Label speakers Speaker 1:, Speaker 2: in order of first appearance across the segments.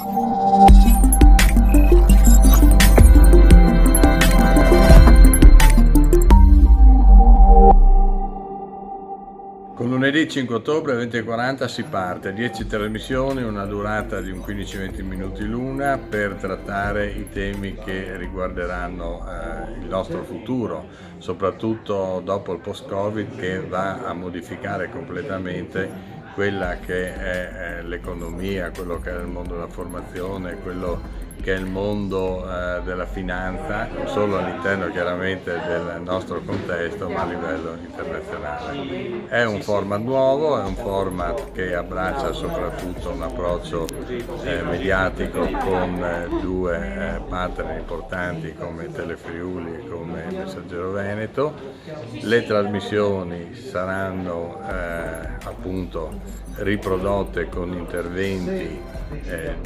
Speaker 1: Con lunedì 5 ottobre alle 20:40 si parte, 10 trasmissioni, una durata di un 15-20 minuti l'una, per trattare i temi che riguarderanno il nostro futuro, soprattutto dopo il post-Covid, che va a modificare completamente quella che è l'economia, quello che è il mondo della formazione, quello che è il mondo della finanza, non solo all'interno chiaramente del nostro contesto, ma a livello internazionale. È un format nuovo, è un format che abbraccia soprattutto un approccio mediatico con due partner importanti come Telefriuli e come Messaggero Veneto. Le trasmissioni saranno appunto riprodotte con interventi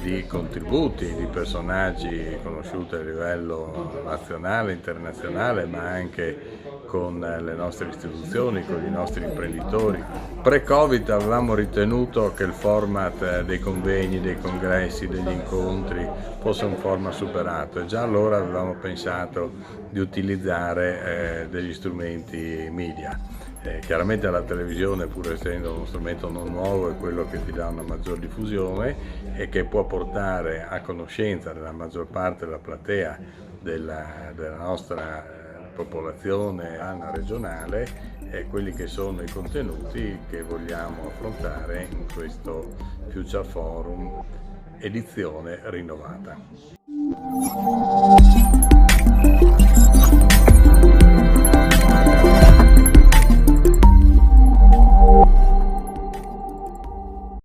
Speaker 1: di contributi di personaggi conosciuti a livello nazionale, internazionale, ma anche con le nostre istituzioni, con i nostri imprenditori. Pre-Covid avevamo ritenuto che il format dei convegni, dei congressi, degli incontri fosse un format superato e già allora avevamo pensato di utilizzare degli strumenti media. Chiaramente la televisione, pur essendo uno strumento non nuovo, è quello che ti dà una maggior diffusione e che può portare a conoscenza della maggior parte della platea della nostra popolazione regionale quelli che sono i contenuti che vogliamo affrontare in questo Future Forum edizione rinnovata.